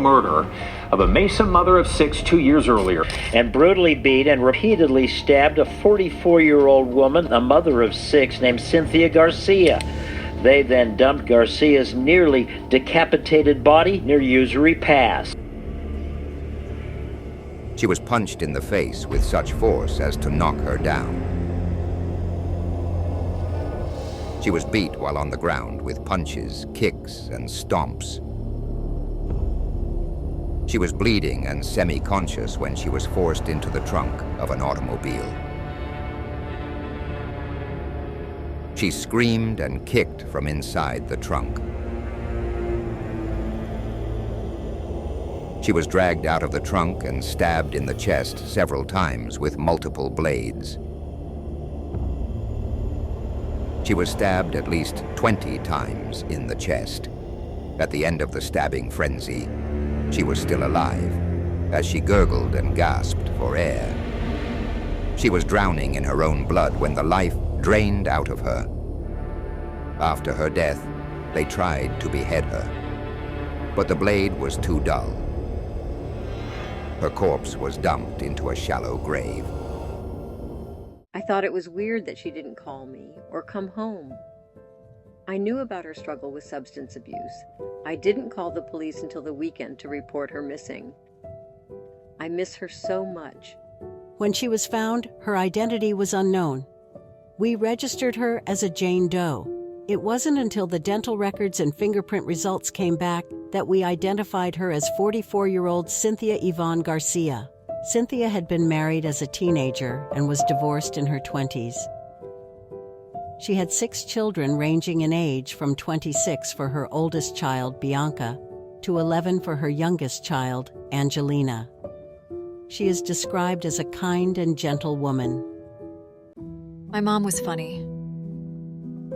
murder of a Mesa mother of 6 2 years earlier. And brutally beat and repeatedly stabbed a 44-year-old woman, a mother of 6, named Cynthia Garcia. They then dumped Garcia's nearly decapitated body near Usury Pass. She was punched in the face with such force as to knock her down. She was beat while on the ground with punches, kicks, and stomps. She was bleeding and semi-conscious when she was forced into the trunk of an automobile. She screamed and kicked from inside the trunk. She was dragged out of the trunk and stabbed in the chest several times with multiple blades. She was stabbed at least 20 times in the chest. At the end of the stabbing frenzy, she was still alive, as she gurgled and gasped for air. She was drowning in her own blood when the life drained out of her. After her death, they tried to behead her, but the blade was too dull. Her corpse was dumped into a shallow grave. I thought it was weird that she didn't call me or come home. I knew about her struggle with substance abuse. I didn't call the police until the weekend to report her missing. I miss her so much. When she was found, her identity was unknown. We registered her as a Jane Doe. It wasn't until the dental records and fingerprint results came back that we identified her as 44-year-old Cynthia Yvonne Garcia. Cynthia had been married as a teenager and was divorced in her 20s. She had 6 children ranging in age from 26 for her oldest child, Bianca, to 11 for her youngest child, Angelina. She is described as a kind and gentle woman. My mom was funny.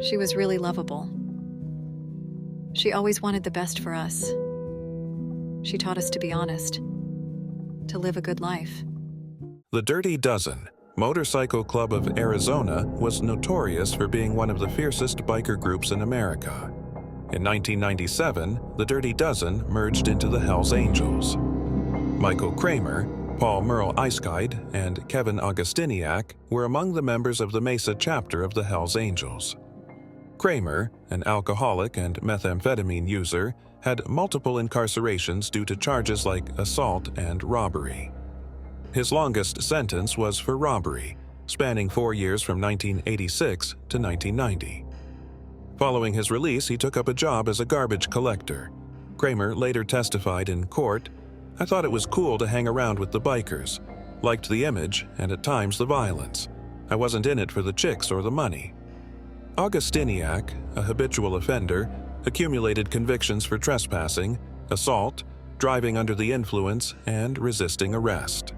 She was really lovable. She always wanted the best for us. She taught us to be honest, to live a good life. The Dirty Dozen, motorcycle club of Arizona, was notorious for being one of the fiercest biker groups in America. In 1997, the Dirty Dozen merged into the Hells Angels. Michael Kramer, Paul Merle Eiskide, and Kevin Augustiniak were among the members of the Mesa chapter of the Hells Angels. Kramer, an alcoholic and methamphetamine user, had multiple incarcerations due to charges like assault and robbery. His longest sentence was for robbery, spanning 4 years from 1986 to 1990. Following his release, he took up a job as a garbage collector. Kramer later testified in court, "I thought it was cool to hang around with the bikers, liked the image and at times the violence. I wasn't in it for the chicks or the money." Augustiniak, a habitual offender, accumulated convictions for trespassing, assault, driving under the influence, and resisting arrest.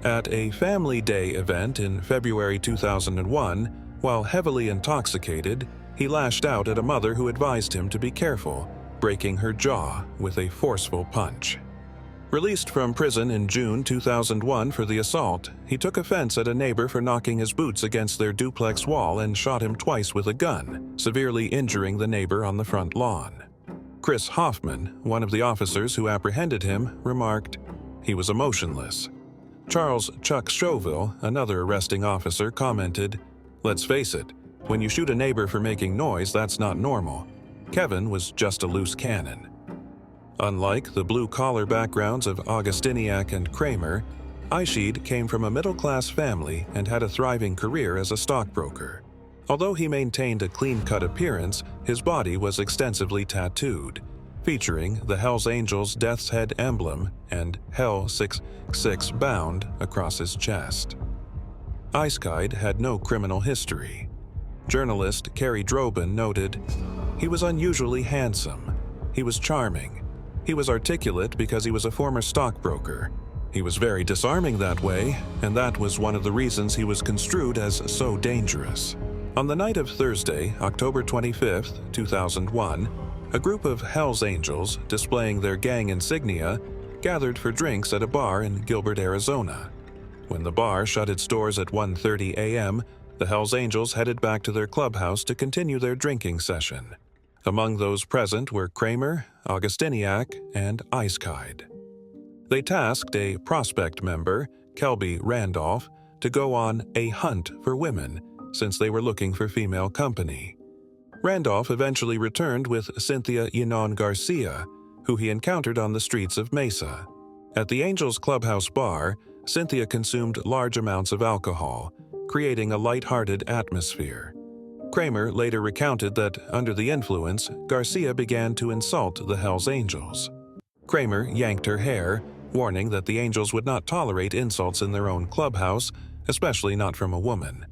At a Family Day event in February 2001, while heavily intoxicated, he lashed out at a mother who advised him to be careful, breaking her jaw with a forceful punch. Released from prison in June 2001 for the assault, he took offense at a neighbor for knocking his boots against their duplex wall and shot him twice with a gun, severely injuring the neighbor on the front lawn. Chris Hoffman, one of the officers who apprehended him, remarked, "He was emotionless." Charles Chuck Chauville, another arresting officer, commented, "Let's face it, when you shoot a neighbor for making noise, that's not normal. Kevin was just a loose cannon." Unlike the blue-collar backgrounds of Augustiniak and Kramer, Eiskide came from a middle-class family and had a thriving career as a stockbroker. Although he maintained a clean-cut appearance, his body was extensively tattooed, featuring the Hells Angels' Death's Head emblem and Hell 666 bound across his chest. Eiskide had no criminal history. Journalist Carrie Drobin noted, "He was unusually handsome. He was charming. He was articulate because he was a former stockbroker. He was very disarming that way, and that was one of the reasons he was construed as so dangerous." On the night of Thursday, October 25, 2001, a group of Hells Angels, displaying their gang insignia, gathered for drinks at a bar in Gilbert, Arizona. When the bar shut its doors at 1:30 a.m., the Hells Angels headed back to their clubhouse to continue their drinking session. Among those present were Kramer, Augustiniak, and Eiskide. They tasked a prospect member, Kelby Randolph, to go on a hunt for women, since they were looking for female company. Randolph eventually returned with Cynthia Garcia, who he encountered on the streets of Mesa. At the Angels Clubhouse bar, Cynthia consumed large amounts of alcohol, creating a light-hearted atmosphere. Kramer later recounted that, under the influence, Garcia began to insult the Hells Angels. Kramer yanked her hair, warning that the Angels would not tolerate insults in their own clubhouse, especially not from a woman.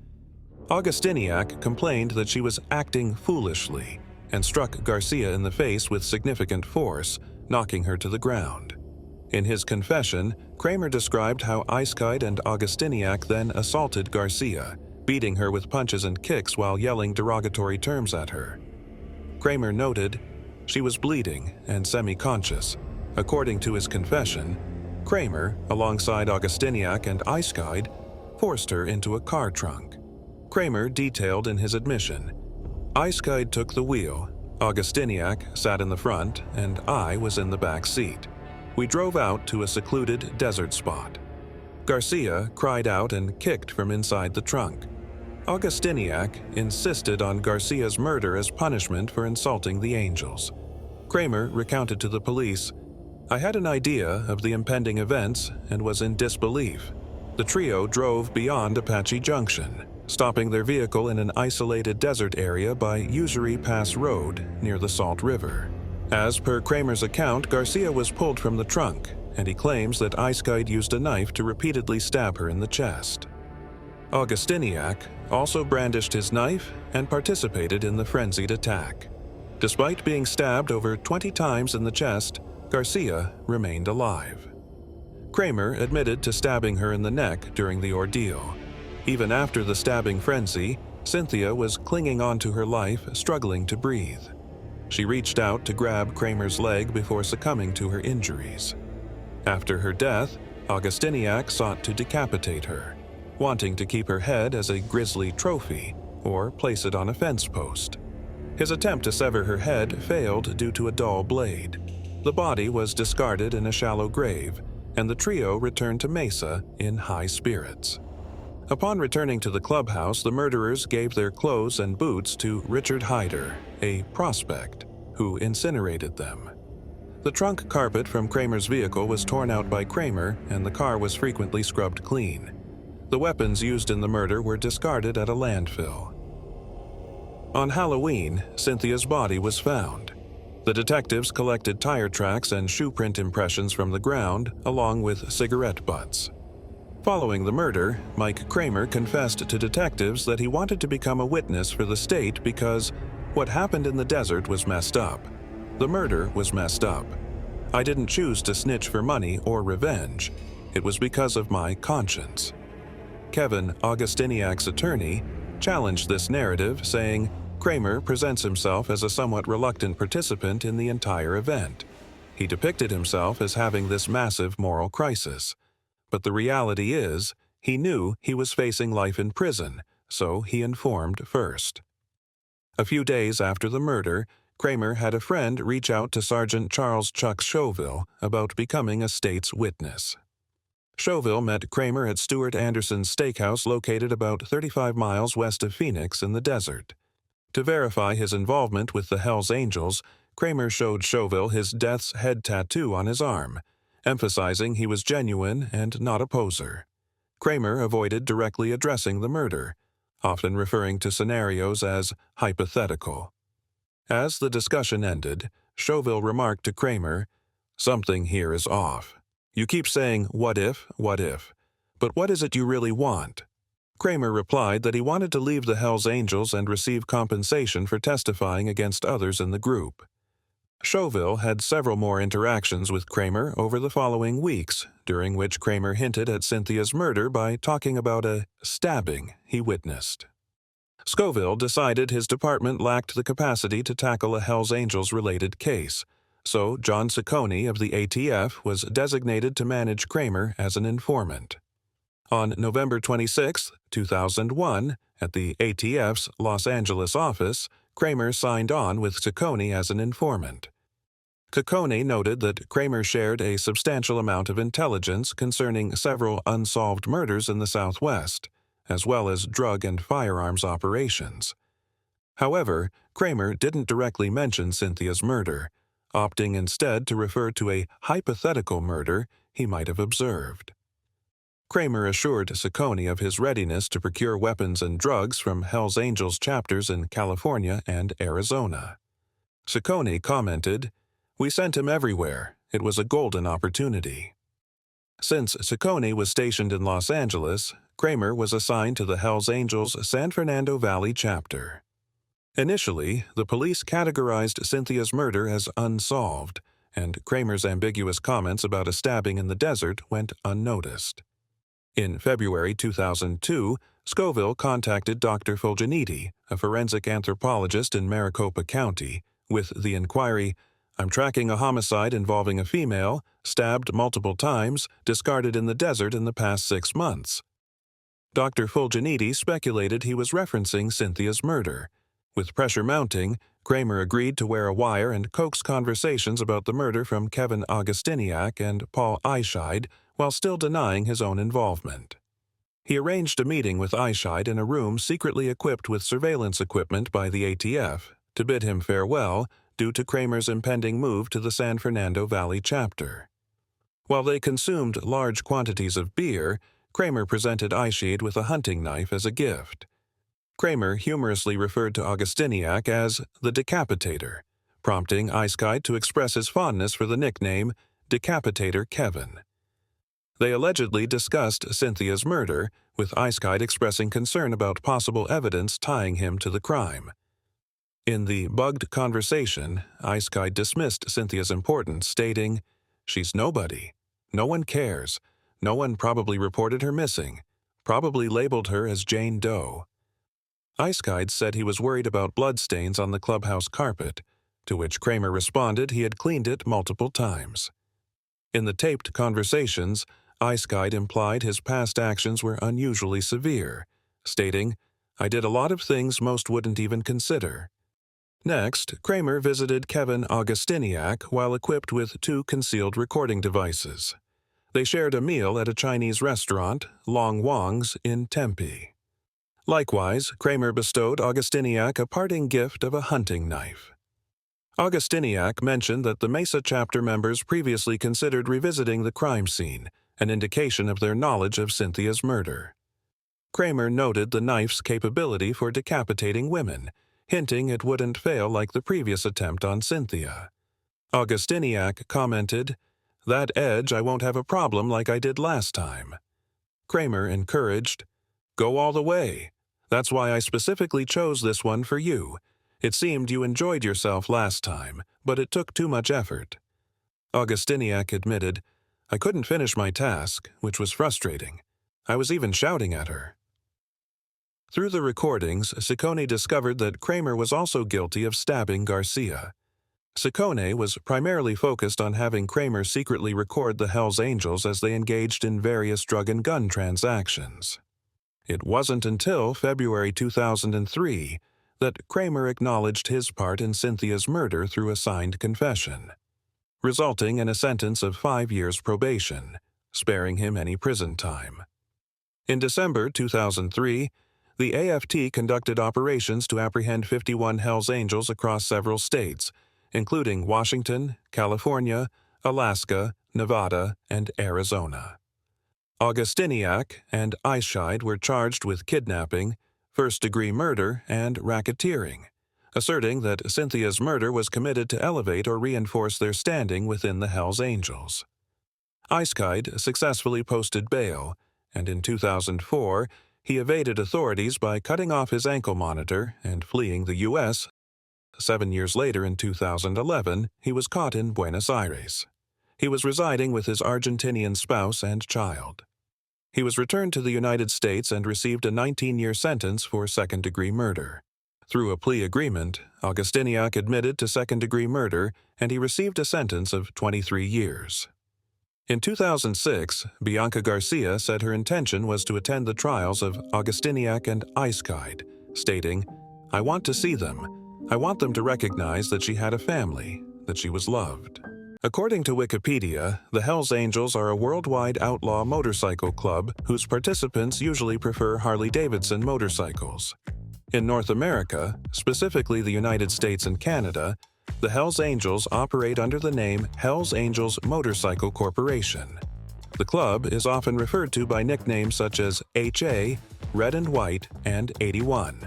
Augustiniak complained that she was acting foolishly and struck Garcia in the face with significant force, knocking her to the ground. In his confession, Kramer described how Eiskide and Augustiniak then assaulted Garcia, beating her with punches and kicks while yelling derogatory terms at her. Kramer noted, "She was bleeding and semi-conscious." According to his confession, Kramer, alongside Augustiniak and Eiskide, forced her into a car trunk. Kramer detailed in his admission, "Eiskide took the wheel, Augustiniak sat in the front, and I was in the back seat. We drove out to a secluded desert spot. Garcia cried out and kicked from inside the trunk. Augustiniak insisted on Garcia's murder as punishment for insulting the Angels." Kramer recounted to the police, "I had an idea of the impending events and was in disbelief. The trio drove beyond Apache Junction, stopping their vehicle in an isolated desert area by Usury Pass Road near the Salt River. As per Kramer's account, Garcia was pulled from the trunk, and he claims that Eiskide used a knife to repeatedly stab her in the chest. Augustiniak also brandished his knife and participated in the frenzied attack. Despite being stabbed over 20 times in the chest, Garcia remained alive. Kramer admitted to stabbing her in the neck during the ordeal. Even after the stabbing frenzy, Cynthia was clinging onto her life, struggling to breathe. She reached out to grab Kramer's leg before succumbing to her injuries. After her death, Augustiniak sought to decapitate her, wanting to keep her head as a grisly trophy or place it on a fence post. His attempt to sever her head failed due to a dull blade. The body was discarded in a shallow grave, and the trio returned to Mesa in high spirits. Upon returning to the clubhouse, the murderers gave their clothes and boots to Richard Hyder, a prospect, who incinerated them. The trunk carpet from Kramer's vehicle was torn out by Kramer, and the car was frequently scrubbed clean. The weapons used in the murder were discarded at a landfill. On Halloween, Cynthia's body was found. The detectives collected tire tracks and shoe print impressions from the ground, along with cigarette butts. Following the murder, Mike Kramer confessed to detectives that he wanted to become a witness for the state because what happened in the desert was messed up. The murder was messed up. I didn't choose to snitch for money or revenge. It was because of my conscience. Kevin, Augustiniak's attorney, challenged this narrative, saying Kramer presents himself as a somewhat reluctant participant in the entire event. He depicted himself as having this massive moral crisis. But the reality is, he knew he was facing life in prison, so he informed first. A few days after the murder, Kramer had a friend reach out to Sergeant Charles Chuck Chauville about becoming a state's witness. Chauville met Kramer at Stuart Anderson's steakhouse located about 35 miles west of Phoenix in the desert. To verify his involvement with the Hells Angels, Kramer showed Chauville his death's head tattoo on his arm, emphasizing he was genuine and not a poser. Kramer avoided directly addressing the murder, often referring to scenarios as hypothetical. As the discussion ended, Chauville remarked to Kramer, "Something here is off. You keep saying, what if, but what is it you really want?" Kramer replied that he wanted to leave the Hells Angels and receive compensation for testifying against others in the group. Chauville had several more interactions with Kramer over the following weeks, during which Kramer hinted at Cynthia's murder by talking about a stabbing he witnessed. Scoville decided his department lacked the capacity to tackle a Hells Angels-related case, so John Ciccone of the ATF was designated to manage Kramer as an informant. On November 26, 2001, at the ATF's Los Angeles office, Kramer signed on with Ciccone as an informant. Ciccone noted that Kramer shared a substantial amount of intelligence concerning several unsolved murders in the Southwest, as well as drug and firearms operations. However, Kramer didn't directly mention Cynthia's murder, opting instead to refer to a hypothetical murder he might have observed. Kramer assured Ciccone of his readiness to procure weapons and drugs from Hells Angels chapters in California and Arizona. Ciccone commented, "We sent him everywhere. It was a golden opportunity." Since Ciccone was stationed in Los Angeles, Kramer was assigned to the Hells Angels San Fernando Valley chapter. Initially, the police categorized Cynthia's murder as unsolved, and Kramer's ambiguous comments about a stabbing in the desert went unnoticed. In February 2002, Scoville contacted Dr. Fulginiti, a forensic anthropologist in Maricopa County, with the inquiry, "I'm tracking a homicide involving a female, stabbed multiple times, discarded in the desert in the past 6 months." Dr. Fulginiti speculated he was referencing Cynthia's murder. With pressure mounting, Kramer agreed to wear a wire and coax conversations about the murder from Kevin Augustiniak and Paul Eischeid while still denying his own involvement. He arranged a meeting with Eischeid in a room secretly equipped with surveillance equipment by the ATF to bid him farewell due to Kramer's impending move to the San Fernando Valley chapter. While they consumed large quantities of beer, Kramer presented Eischeid with a hunting knife as a gift. Kramer humorously referred to Augustiniak as the Decapitator, prompting Eischeid to express his fondness for the nickname Decapitator Kevin. They allegedly discussed Cynthia's murder, with Eischeid expressing concern about possible evidence tying him to the crime. In the bugged conversation, Eischeid dismissed Cynthia's importance, stating, "She's nobody. No one cares. No one probably reported her missing, probably labeled her as Jane Doe." Eischeid said he was worried about bloodstains on the clubhouse carpet, to which Kramer responded he had cleaned it multiple times. In the taped conversations, Eischeid implied his past actions were unusually severe, stating, "I did a lot of things most wouldn't even consider." Next, Kramer visited Kevin Augustiniak while equipped with 2 concealed recording devices. They shared a meal at a Chinese restaurant, Long Wong's, in Tempe. Likewise, Kramer bestowed Augustiniak a parting gift of a hunting knife. Augustiniak mentioned that the Mesa chapter members previously considered revisiting the crime scene, an indication of their knowledge of Cynthia's murder. Kramer noted the knife's capability for decapitating women, hinting it wouldn't fail like the previous attempt on Cynthia. Augustiniak commented, "That edge I won't have a problem like I did last time." Kramer encouraged, "Go all the way. That's why I specifically chose this one for you. It seemed you enjoyed yourself last time, but it took too much effort." Augustiniak admitted, "I couldn't finish my task, which was frustrating. I was even shouting at her." Through the recordings, Ciccone discovered that Kramer was also guilty of stabbing Garcia. Ciccone was primarily focused on having Kramer secretly record the Hells Angels as they engaged in various drug and gun transactions. It wasn't until February 2003 that Kramer acknowledged his part in Cynthia's murder through a signed confession, resulting in a sentence of 5 years probation, sparing him any prison time. In December 2003, the AFT conducted operations to apprehend 51 Hells Angels across several states, including Washington, California, Alaska, Nevada, and Arizona. Augustiniak and Eischeid were charged with kidnapping, first-degree murder, and racketeering, asserting that Cynthia's murder was committed to elevate or reinforce their standing within the Hells Angels. Eischeid successfully posted bail, and in 2004, he evaded authorities by cutting off his ankle monitor and fleeing the U.S. 7 years later, in 2011, he was caught in Buenos Aires. He was residing with his Argentinian spouse and child. He was returned to the United States and received a 19-year sentence for second-degree murder. Through a plea agreement, Augustiniak admitted to second-degree murder, and he received a sentence of 23 years. In 2006, Bianca Garcia said her intention was to attend the trials of Augustiniak and Eischeid, stating, "I want to see them. I want them to recognize that she had a family, that she was loved. According to Wikipedia, the Hells Angels are a worldwide outlaw motorcycle club whose participants usually prefer Harley-Davidson motorcycles. In North America, specifically the United States and Canada, the Hells Angels operate under the name Hells Angels Motorcycle Corporation. The club is often referred to by nicknames such as HA, Red and White, and 81.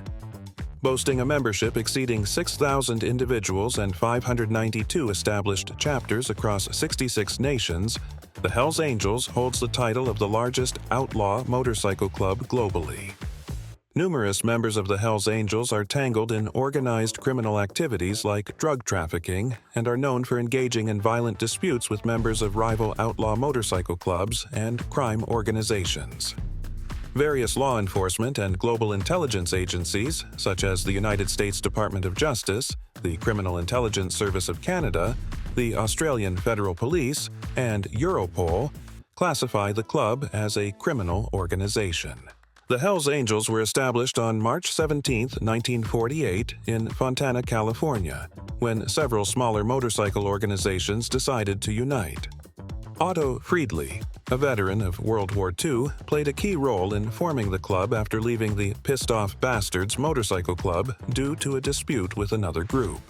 Boasting a membership exceeding 6,000 individuals and 592 established chapters across 66 nations, the Hells Angels holds the title of the largest outlaw motorcycle club globally. Numerous members of the Hells Angels are tangled in organized criminal activities like drug trafficking and are known for engaging in violent disputes with members of rival outlaw motorcycle clubs and crime organizations. Various law enforcement and global intelligence agencies, such as the United States Department of Justice, the Criminal Intelligence Service of Canada, the Australian Federal Police, and Europol, classify the club as a criminal organization. The Hells Angels were established on March 17, 1948, in Fontana, California, when several smaller motorcycle organizations decided to unite. Otto Friedli, a veteran of World War II, played a key role in forming the club after leaving the Pissed Off Bastards motorcycle club due to a dispute with another group.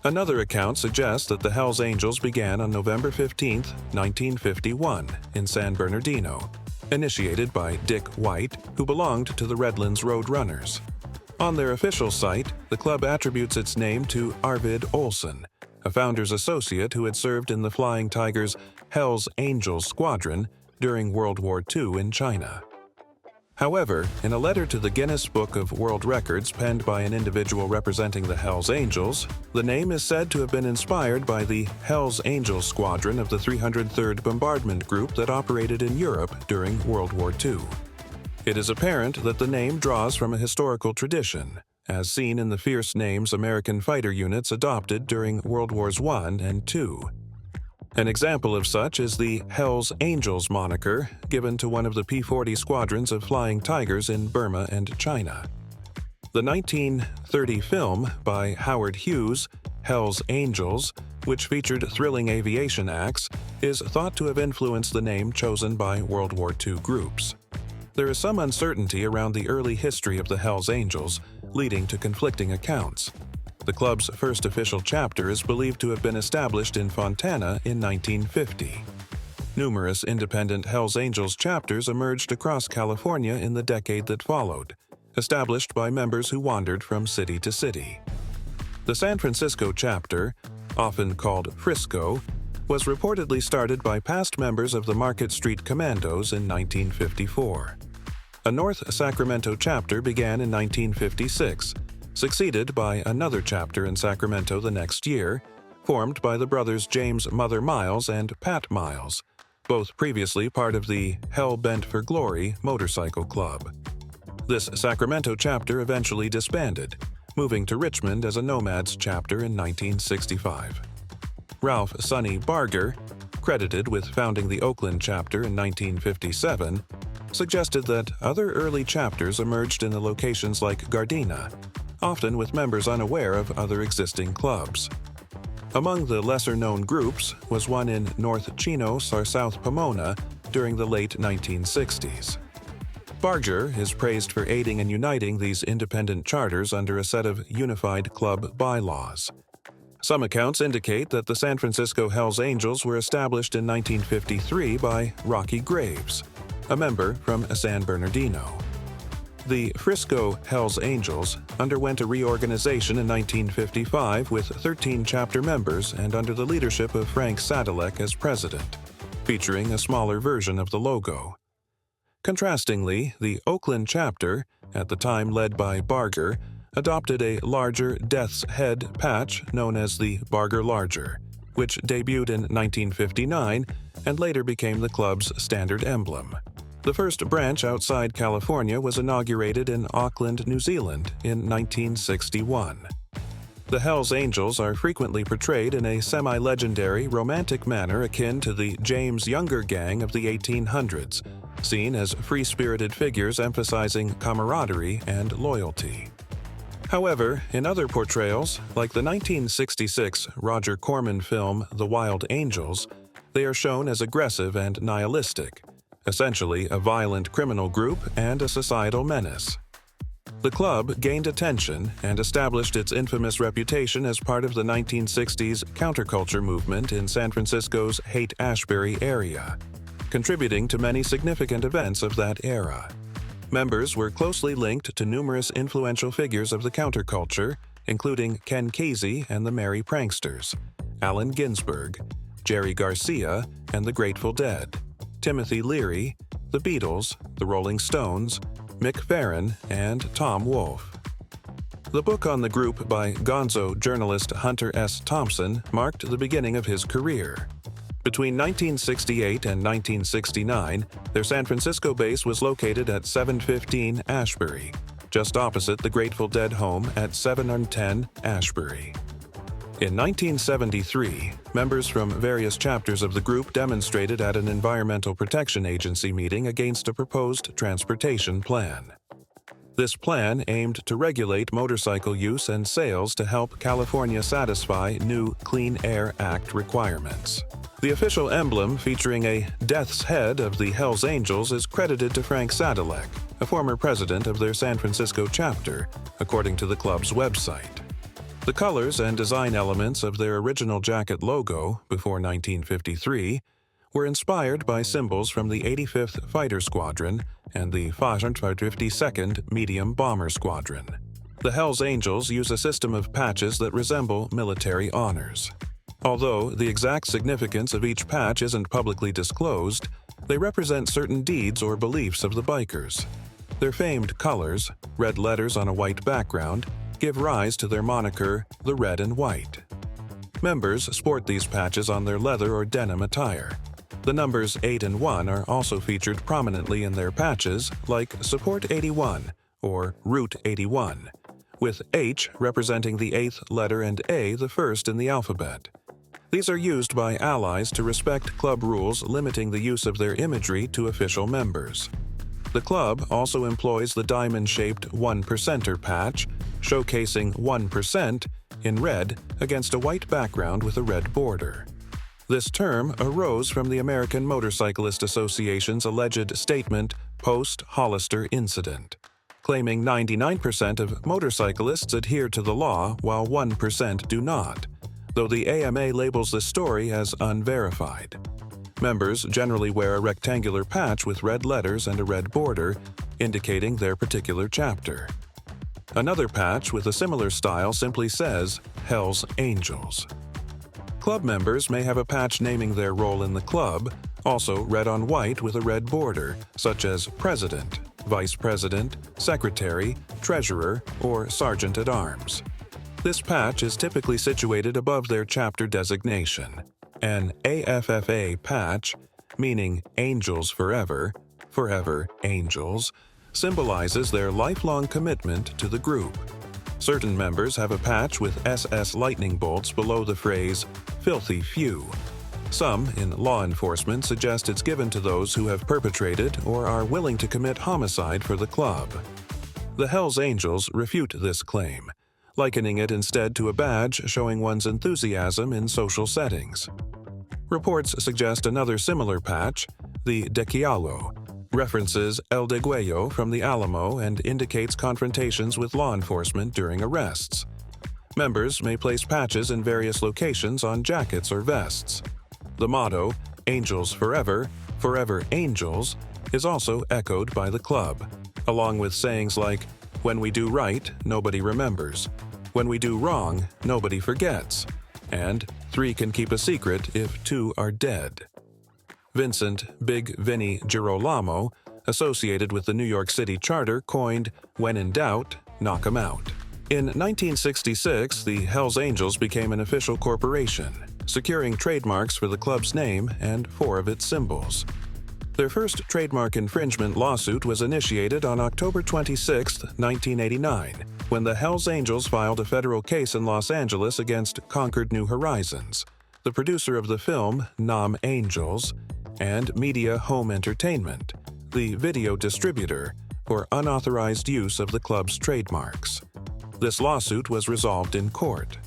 Another account suggests that the Hells Angels began on November 15, 1951, in San Bernardino, initiated by Dick White, who belonged to the Redlands Roadrunners. On their official site, the club attributes its name to Arvid Olsen, a founder's associate who had served in the Flying Tigers' Hells Angels Squadron during World War II in China. However, in a letter to the Guinness Book of World Records penned by an individual representing the Hells Angels, the name is said to have been inspired by the Hells Angels Squadron of the 303rd Bombardment Group that operated in Europe during World War II. It is apparent that the name draws from a historical tradition, as seen in the fierce names American fighter units adopted during World Wars I and II. An example of such is the Hells Angels moniker given to one of the P-40 squadrons of Flying Tigers in Burma and China. The 1930 film by Howard Hughes, Hells Angels, which featured thrilling aviation acts, is thought to have influenced the name chosen by World War II groups. There is some uncertainty around the early history of the Hells Angels, leading to conflicting accounts. The club's first official chapter is believed to have been established in Fontana in 1950. Numerous independent Hells Angels chapters emerged across California in the decade that followed, established by members who wandered from city to city. The San Francisco chapter, often called Frisco, was reportedly started by past members of the Market Street Commandos in 1954. A North Sacramento chapter began in 1956, succeeded by another chapter in Sacramento the next year, formed by the brothers James Mother Miles and Pat Miles, both previously part of the Hell Bent for Glory motorcycle club. This Sacramento chapter eventually disbanded, moving to Richmond as a Nomads chapter in 1965. Ralph Sonny Barger, credited with founding the Oakland chapter in 1957, suggested that other early chapters emerged in the locations like Gardena, often with members unaware of other existing clubs. Among the lesser-known groups was one in North Chinos or South Pomona during the late 1960s. Barger is praised for aiding and uniting these independent charters under a set of unified club bylaws. Some accounts indicate that the San Francisco Hells Angels were established in 1953 by Rocky Graves, a member from San Bernardino. The Frisco Hells Angels underwent a reorganization in 1955 with 13 chapter members and under the leadership of Frank Sadilek as president, featuring a smaller version of the logo. Contrastingly, the Oakland chapter, at the time led by Barger, adopted a larger Death's Head patch known as the Barger Larger, which debuted in 1959 and later became the club's standard emblem. The first branch outside California was inaugurated in Auckland, New Zealand in 1961. The Hells Angels are frequently portrayed in a semi-legendary romantic manner akin to the James Younger gang of the 1800s, seen as free-spirited figures emphasizing camaraderie and loyalty. However, in other portrayals, like the 1966 Roger Corman film The Wild Angels, they are shown as aggressive and nihilistic, essentially a violent criminal group and a societal menace. The club gained attention and established its infamous reputation as part of the 1960s counterculture movement in San Francisco's Haight-Ashbury area, contributing to many significant events of that era. Members were closely linked to numerous influential figures of the counterculture, including Ken Kesey and the Merry Pranksters, Allen Ginsberg, Jerry Garcia and the Grateful Dead, Timothy Leary, the Beatles, the Rolling Stones, Mick Farren, and Tom Wolfe. The book on the group by gonzo journalist Hunter S. Thompson marked the beginning of his career. Between 1968 and 1969, their San Francisco base was located at 715 Ashbury, just opposite the Grateful Dead home at 710 Ashbury. In 1973, members from various chapters of the group demonstrated at an Environmental Protection Agency meeting against a proposed transportation plan. This plan aimed to regulate motorcycle use and sales to help California satisfy new Clean Air Act requirements. The official emblem, featuring a death's head of the Hells Angels, is credited to Frank Sadilek, a former president of their San Francisco chapter, according to the club's website. The colors and design elements of their original jacket logo, before 1953, were inspired by symbols from the 85th Fighter Squadron and the 552nd Medium Bomber Squadron. The Hells Angels use a system of patches that resemble military honors. Although the exact significance of each patch isn't publicly disclosed, they represent certain deeds or beliefs of the bikers. Their famed colors, red letters on a white background, give rise to their moniker, the Red and White. Members sport these patches on their leather or denim attire. The numbers 8 and 1 are also featured prominently in their patches, like Support 81 or Route 81, with H representing the 8th letter and A the first in the alphabet. These are used by allies to respect club rules limiting the use of their imagery to official members. The club also employs the diamond-shaped 1%er patch, showcasing 1% in red against a white background with a red border. This term arose from the American Motorcyclist Association's alleged statement post-Hollister incident, claiming 99% of motorcyclists adhere to the law while 1% do not, though the AMA labels this story as unverified. Members generally wear a rectangular patch with red letters and a red border, indicating their particular chapter. Another patch with a similar style simply says, Hells Angels. Club members may have a patch naming their role in the club, also red on white with a red border, such as President, Vice President, Secretary, Treasurer, or Sergeant at Arms. This patch is typically situated above their chapter designation. An AFFA patch, meaning Angels Forever, Forever Angels, symbolizes their lifelong commitment to the group. Certain members have a patch with SS lightning bolts below the phrase, Filthy Few. Some in law enforcement suggest it's given to those who have perpetrated or are willing to commit homicide for the club. The Hells Angels refute this claim, likening it instead to a badge showing one's enthusiasm in social settings. Reports suggest another similar patch, the Dequialo, references El Degüello from the Alamo and indicates confrontations with law enforcement during arrests. Members may place patches in various locations on jackets or vests. The motto, Angels Forever, Forever Angels, is also echoed by the club, along with sayings like, When we do right, nobody remembers. When we do wrong, nobody forgets. And 3 can keep a secret if 2 are dead. Vincent Big Vinny Girolamo, associated with the New York City charter, coined, When in doubt, knock 'em out. In 1966, the Hells Angels became an official corporation, securing trademarks for the club's name and 4 of its symbols. Their first trademark infringement lawsuit was initiated on October 26, 1989, when the Hells Angels filed a federal case in Los Angeles against Concord New Horizons, the producer of the film Nam Angels, and Media Home Entertainment, the video distributor, for unauthorized use of the club's trademarks. This lawsuit was resolved in court.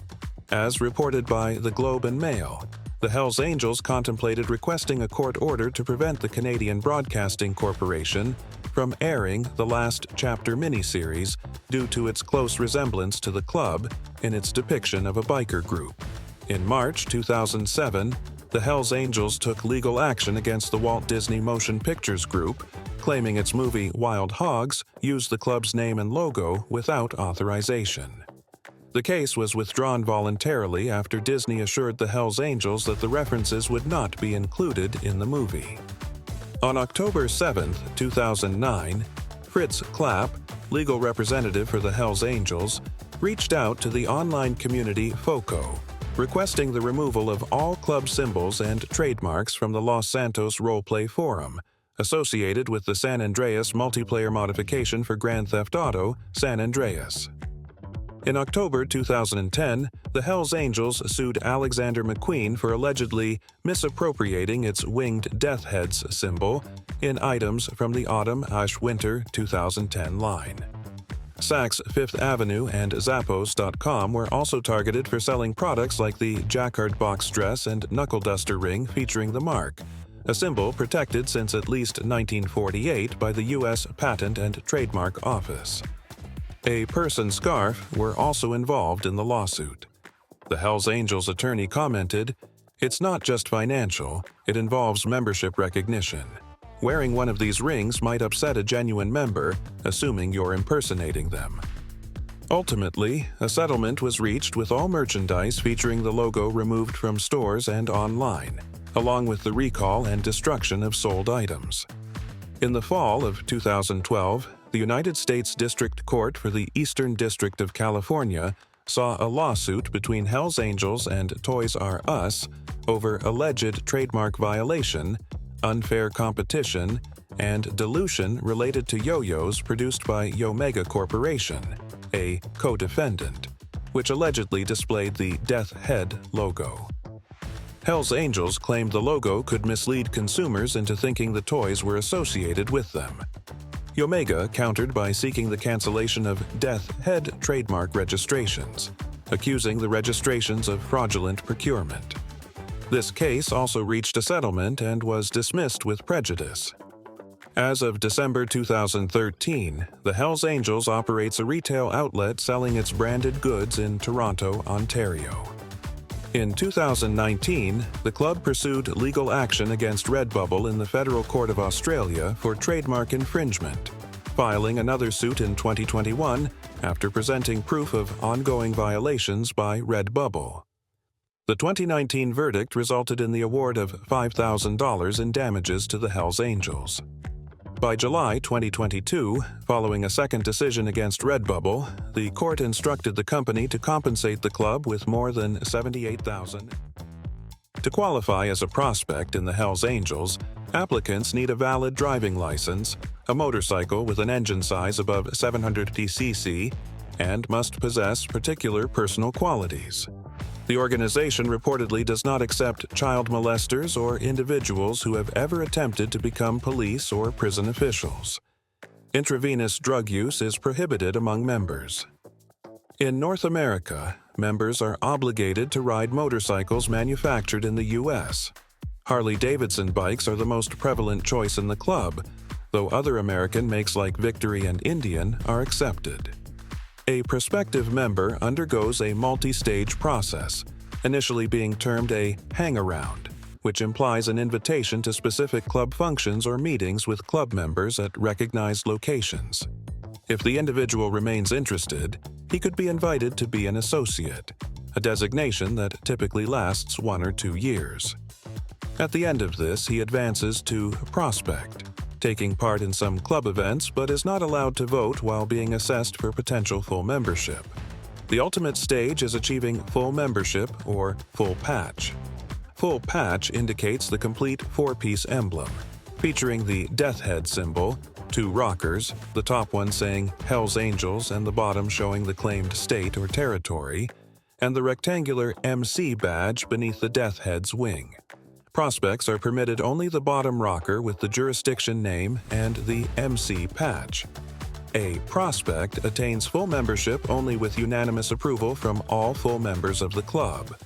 As reported by the Globe and Mail, the Hells Angels contemplated requesting a court order to prevent the Canadian Broadcasting Corporation from airing the Last Chapter miniseries due to its close resemblance to the club in its depiction of a biker group. In March 2007, the Hells Angels took legal action against the Walt Disney Motion Pictures Group, claiming its movie Wild Hogs used the club's name and logo without authorization. The case was withdrawn voluntarily after Disney assured the Hells Angels that the references would not be included in the movie. On October 7, 2009, Fritz Clapp, legal representative for the Hells Angels, reached out to the online community FOCO, requesting the removal of all club symbols and trademarks from the Los Santos Roleplay Forum, associated with the San Andreas multiplayer modification for Grand Theft Auto San Andreas. In October 2010, the Hells Angels sued Alexander McQueen for allegedly misappropriating its winged death heads symbol in items from the Autumn/Winter 2010 line. Saks Fifth Avenue and Zappos.com were also targeted for selling products like the Jacquard box dress and knuckle duster ring featuring the mark, a symbol protected since at least 1948 by the U.S. Patent and Trademark Office. A purse and scarf were also involved in the lawsuit. The Hells Angels attorney commented, "It's not just financial, it involves membership recognition. Wearing one of these rings might upset a genuine member, assuming you're impersonating them." Ultimately, a settlement was reached with all merchandise featuring the logo removed from stores and online, along with the recall and destruction of sold items. In the fall of 2012, the United States District Court for the Eastern District of California saw a lawsuit between Hells Angels and Toys R Us over alleged trademark violation, unfair competition, and dilution related to yo-yos produced by Yomega Corporation, a co-defendant, which allegedly displayed the Death Head logo. Hells Angels claimed the logo could mislead consumers into thinking the toys were associated with them. Yomega countered by seeking the cancellation of Death Head trademark registrations, accusing the registrations of fraudulent procurement. This case also reached a settlement and was dismissed with prejudice. As of December 2013, the Hells Angels operates a retail outlet selling its branded goods in Toronto, Ontario. In 2019, the club pursued legal action against Redbubble in the Federal Court of Australia for trademark infringement, filing another suit in 2021 after presenting proof of ongoing violations by Redbubble. The 2019 verdict resulted in the award of $5,000 in damages to the Hells Angels. By July 2022, following a second decision against Redbubble, the court instructed the company to compensate the club with more than $78,000. To qualify as a prospect in the Hells Angels, applicants need a valid driving license, a motorcycle with an engine size above 750 cc, and must possess particular personal qualities. The organization reportedly does not accept child molesters or individuals who have ever attempted to become police or prison officials. Intravenous drug use is prohibited among members. In North America, members are obligated to ride motorcycles manufactured in the U.S. Harley-Davidson bikes are the most prevalent choice in the club, though other American makes like Victory and Indian are accepted. A prospective member undergoes a multi-stage process, initially being termed a hang-around, which implies an invitation to specific club functions or meetings with club members at recognized locations. If the individual remains interested, he could be invited to be an associate, a designation that typically lasts 1 or 2 years. At the end of this, he advances to prospect, taking part in some club events but is not allowed to vote while being assessed for potential full membership. The ultimate stage is achieving full membership or full patch. Full patch indicates the complete 4-piece emblem, featuring the Death Head symbol, 2 rockers, the top one saying Hells Angels and the bottom showing the claimed state or territory, and the rectangular MC badge beneath the Death Head's wing. Prospects are permitted only the bottom rocker with the jurisdiction name and the MC patch. A prospect attains full membership only with unanimous approval from all full members of the club.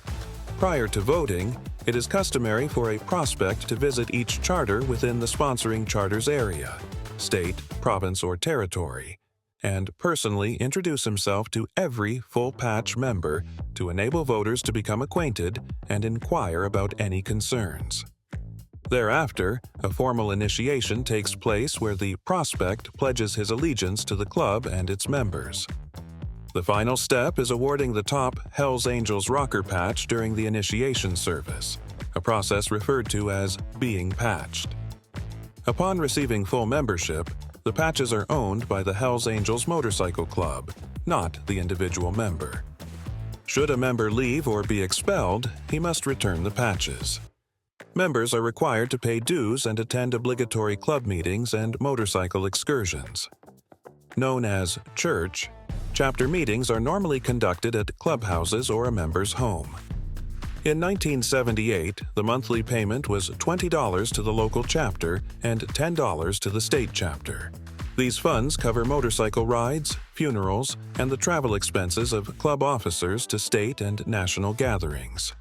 Prior to voting, it is customary for a prospect to visit each charter within the sponsoring charter's area, state, province, or territory, and personally introduce himself to every full patch member to enable voters to become acquainted and inquire about any concerns. Thereafter, a formal initiation takes place where the prospect pledges his allegiance to the club and its members. The final step is awarding the top Hells Angels rocker patch during the initiation service, a process referred to as being patched. Upon receiving full membership, the patches are owned by the Hells Angels Motorcycle Club, not the individual member. Should a member leave or be expelled, he must return the patches. Members are required to pay dues and attend obligatory club meetings and motorcycle excursions. Known as church, chapter meetings are normally conducted at clubhouses or a member's home. In 1978, the monthly payment was $20 to the local chapter and $10 to the state chapter. These funds cover motorcycle rides, funerals, and the travel expenses of club officers to state and national gatherings.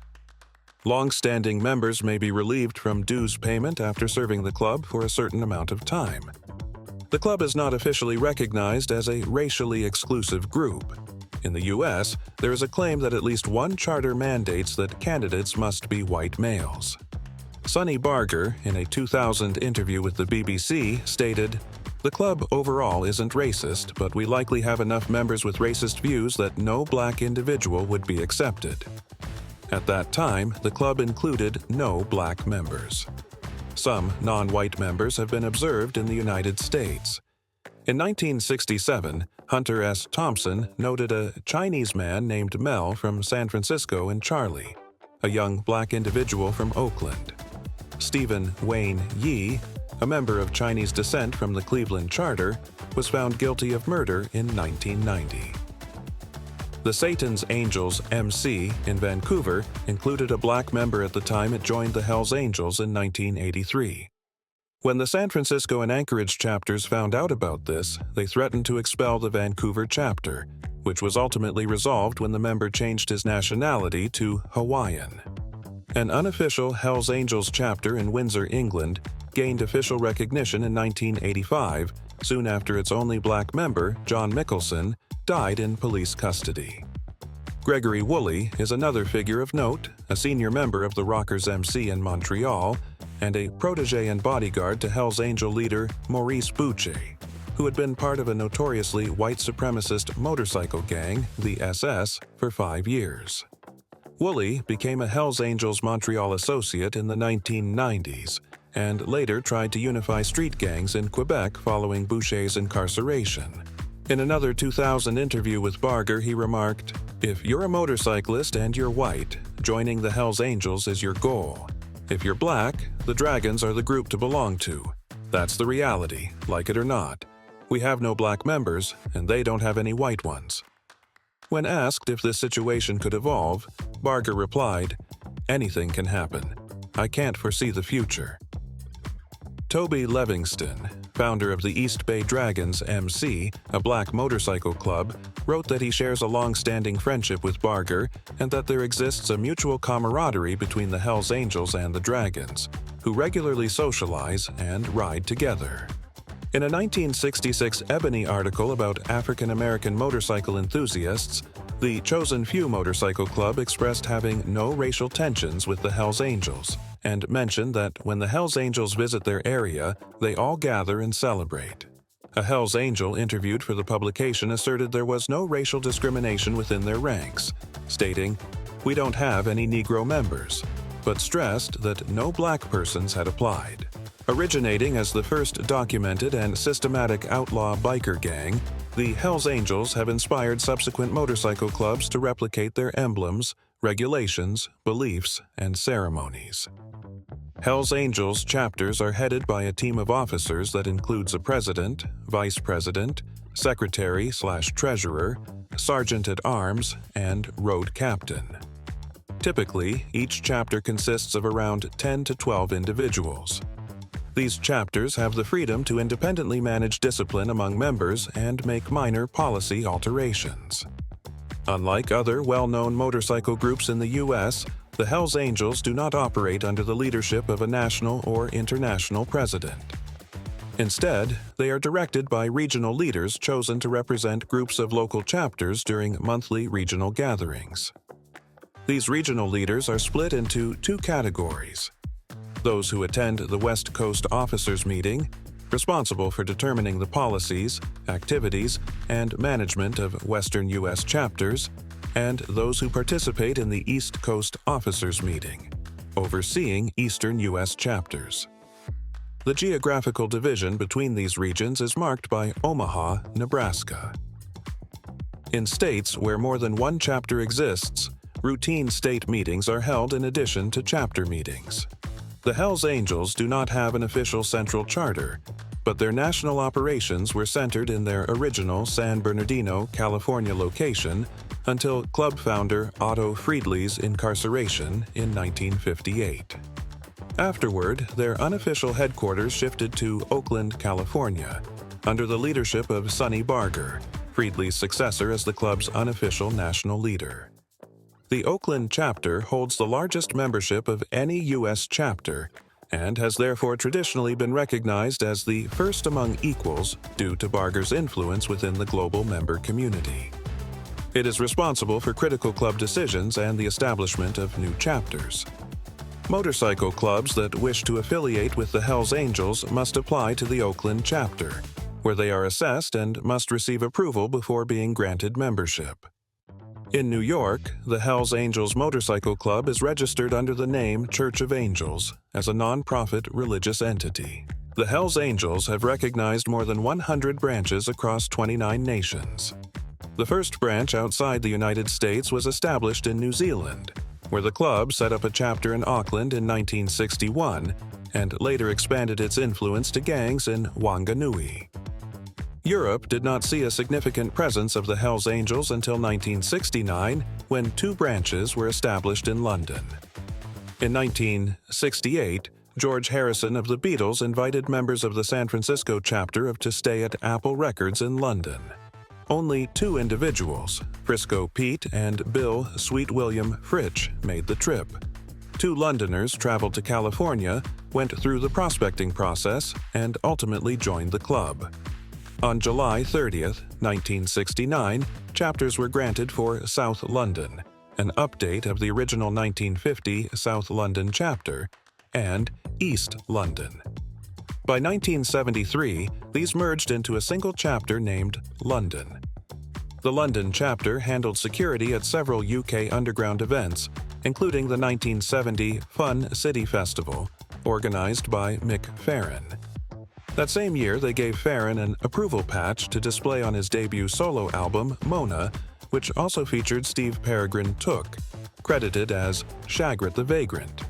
Long-standing members may be relieved from dues payment after serving the club for a certain amount of time. The club is not officially recognized as a racially exclusive group. In the U.S., there is a claim that at least one charter mandates that candidates must be white males. Sonny Barger, in a 2000 interview with the BBC, stated, "The club overall isn't racist, but we likely have enough members with racist views that no black individual would be accepted." At that time, the club included no black members. Some non-white members have been observed in the United States. In 1967, Hunter S. Thompson noted a Chinese man named Mel from San Francisco and Charlie, a young black individual from Oakland. Stephen Wayne Yee, a member of Chinese descent from the Cleveland Charter, was found guilty of murder in 1990. The Satan's Angels MC in Vancouver included a black member at the time it joined the Hells Angels in 1983. When the San Francisco and Anchorage chapters found out about this, they threatened to expel the Vancouver chapter, which was ultimately resolved when the member changed his nationality to Hawaiian. An unofficial Hells Angels chapter in Windsor, England, gained official recognition in 1985, soon after its only black member, John Mickelson, died in police custody. Gregory Woolley is another figure of note, a senior member of the Rockers MC in Montreal, and a protege and bodyguard to Hells Angel leader Maurice Bucce, who had been part of a notoriously white supremacist motorcycle gang, the SS, for 5 years. Woolley became a Hells Angels Montreal associate in the 1990s, and later tried to unify street gangs in Quebec following Bucce's incarceration. In another 2000 interview with Barger, he remarked, "If you're a motorcyclist and you're white, joining the Hells Angels is your goal. If you're black, the Dragons are the group to belong to. That's the reality, like it or not. We have no black members, and they don't have any white ones." When asked if this situation could evolve, Barger replied, "Anything can happen. I can't foresee the future." Toby Livingston, founder of the East Bay Dragons MC, a black motorcycle club, wrote that he shares a long-standing friendship with Barger and that there exists a mutual camaraderie between the Hells Angels and the Dragons, who regularly socialize and ride together. In a 1966 Ebony article about African-American motorcycle enthusiasts, the Chosen Few Motorcycle Club expressed having no racial tensions with the Hells Angels, and mentioned that when the Hells Angels visit their area, they all gather and celebrate. A Hells Angel interviewed for the publication asserted there was no racial discrimination within their ranks, stating, "We don't have any Negro members," but stressed that no black persons had applied. Originating as the first documented and systematic outlaw biker gang, the Hells Angels have inspired subsequent motorcycle clubs to replicate their emblems, regulations, beliefs, and ceremonies. Hells Angels chapters are headed by a team of officers that includes a president, vice president, secretary/treasurer, sergeant-at-arms, and road captain. Typically, each chapter consists of around 10 to 12 individuals. These chapters have the freedom to independently manage discipline among members and make minor policy alterations. Unlike other well-known motorcycle groups in the U.S., the Hells Angels do not operate under the leadership of a national or international president. Instead, they are directed by regional leaders chosen to represent groups of local chapters during monthly regional gatherings. These regional leaders are split into two categories: those who attend the West Coast Officers Meeting, responsible for determining the policies, activities, and management of Western U.S. chapters, and those who participate in the East Coast Officers Meeting, overseeing Eastern U.S. chapters. The geographical division between these regions is marked by Omaha, Nebraska. In states where more than one chapter exists, routine state meetings are held in addition to chapter meetings. The Hells Angels do not have an official central charter, but their national operations were centered in their original San Bernardino, California location until club founder Otto Friedli's incarceration in 1958. Afterward, their unofficial headquarters shifted to Oakland, California, under the leadership of Sonny Barger, Friedli's successor as the club's unofficial national leader. The Oakland chapter holds the largest membership of any U.S. chapter and has therefore traditionally been recognized as the first among equals due to Barger's influence within the global member community. It is responsible for critical club decisions and the establishment of new chapters. Motorcycle clubs that wish to affiliate with the Hells Angels must apply to the Oakland chapter, where they are assessed and must receive approval before being granted membership. In New York, the Hells Angels Motorcycle Club is registered under the name Church of Angels as a non-profit religious entity. The Hells Angels have recognized more than 100 branches across 29 nations. The first branch outside the United States was established in New Zealand, where the club set up a chapter in Auckland in 1961 and later expanded its influence to gangs in Wanganui. Europe did not see a significant presence of the Hells Angels until 1969, when two branches were established in London. In 1968, George Harrison of the Beatles invited members of the San Francisco chapter to stay at Apple Records in London. Only two individuals, Frisco Pete and Bill Sweet William Fritsch, made the trip. Two Londoners traveled to California, went through the prospecting process, and ultimately joined the club. On July 30, 1969, chapters were granted for South London, an update of the original 1950 South London chapter, and East London. By 1973, these merged into a single chapter named London. The London chapter handled security at several UK underground events, including the 1970 Fun City Festival, organized by Mick Farren. That same year, they gave Farren an approval patch to display on his debut solo album, Mona, which also featured Steve Peregrine Took, credited as Shagrat the Vagrant.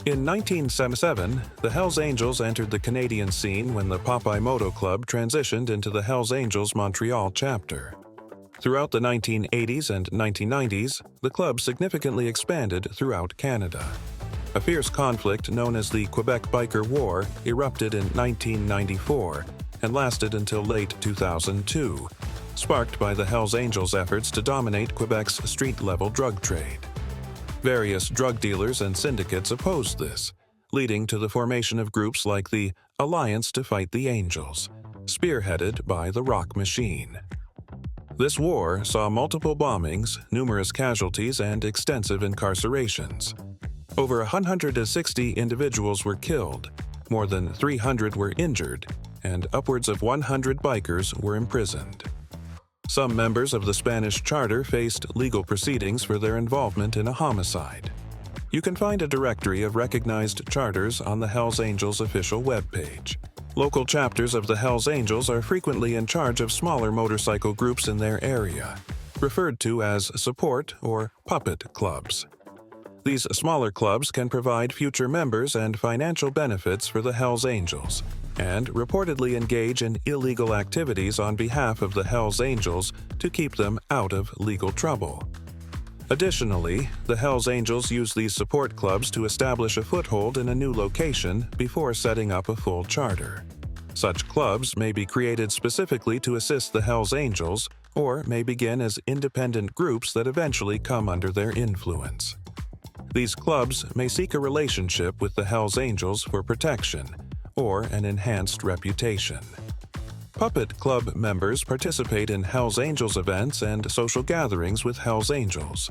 In 1977, the Hells Angels entered the Canadian scene when the Popeye Moto Club transitioned into the Hells Angels Montreal chapter. Throughout the 1980s and 1990s, the club significantly expanded throughout Canada. A fierce conflict known as the Quebec Biker War erupted in 1994 and lasted until late 2002, sparked by the Hells Angels' efforts to dominate Quebec's street-level drug trade. Various drug dealers and syndicates opposed this, leading to the formation of groups like the Alliance to Fight the Angels, spearheaded by the Rock Machine. This war saw multiple bombings, numerous casualties, and extensive incarcerations. Over 160 individuals were killed, more than 300 were injured, and upwards of 100 bikers were imprisoned. Some members of the Spanish charter faced legal proceedings for their involvement in a homicide. You can find a directory of recognized charters on the Hells Angels official webpage. Local chapters of the Hells Angels are frequently in charge of smaller motorcycle groups in their area, referred to as support or puppet clubs. These smaller clubs can provide future members and financial benefits for the Hells Angels, and reportedly engage in illegal activities on behalf of the Hells Angels to keep them out of legal trouble. Additionally, the Hells Angels use these support clubs to establish a foothold in a new location before setting up a full charter. Such clubs may be created specifically to assist the Hells Angels, or may begin as independent groups that eventually come under their influence. These clubs may seek a relationship with the Hells Angels for protection, or an enhanced reputation. Puppet Club members participate in Hells Angels events and social gatherings with Hells Angels.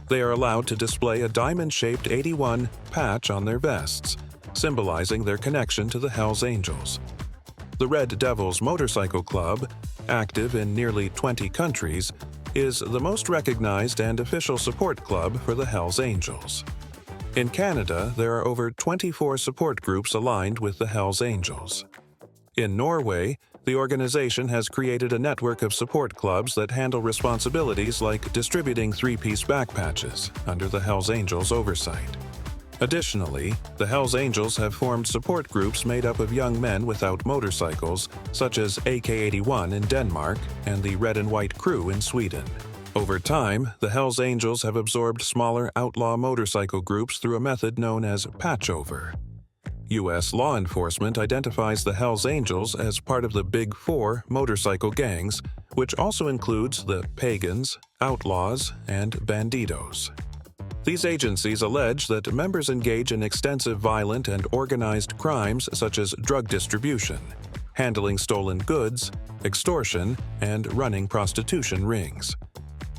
They are allowed to display a diamond-shaped 81 patch on their vests, symbolizing their connection to the Hells Angels. The Red Devils Motorcycle Club, active in nearly 20 countries, is the most recognized and official support club for the Hells Angels. In Canada, there are over 24 support groups aligned with the Hells Angels. In Norway, the organization has created a network of support clubs that handle responsibilities like distributing three-piece back patches under the Hells Angels' oversight. Additionally, the Hells Angels have formed support groups made up of young men without motorcycles, such as AK-81 in Denmark and the Red and White Crew in Sweden. Over time, the Hells Angels have absorbed smaller outlaw motorcycle groups through a method known as patchover. U.S. law enforcement identifies the Hells Angels as part of the Big Four motorcycle gangs, which also includes the Pagans, Outlaws, and Bandidos. These agencies allege that members engage in extensive violent and organized crimes such as drug distribution, handling stolen goods, extortion, and running prostitution rings.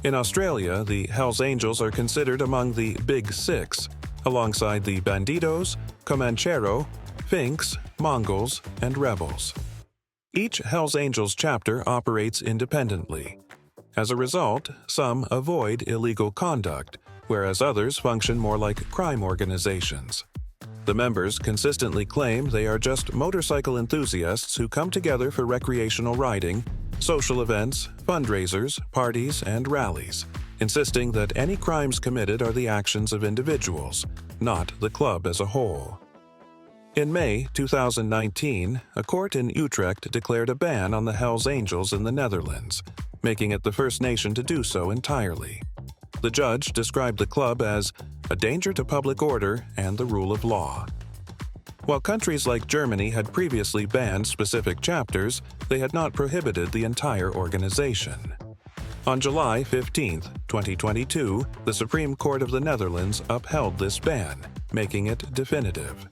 In Australia, the Hells Angels are considered among the Big Six, alongside the Bandidos, Comanchero, Finks, Mongols, and Rebels. Each Hells Angels chapter operates independently. As a result, some avoid illegal conduct, whereas others function more like crime organizations. The members consistently claim they are just motorcycle enthusiasts who come together for recreational riding, social events, fundraisers, parties, and rallies, insisting that any crimes committed are the actions of individuals, not the club as a whole. In May 2019, a court in Utrecht declared a ban on the Hells Angels in the Netherlands, making it the first nation to do so entirely. The judge described the club as a danger to public order and the rule of law. While countries like Germany had previously banned specific chapters, they had not prohibited the entire organization. On July 15, 2022, the Supreme Court of the Netherlands upheld this ban, making it definitive.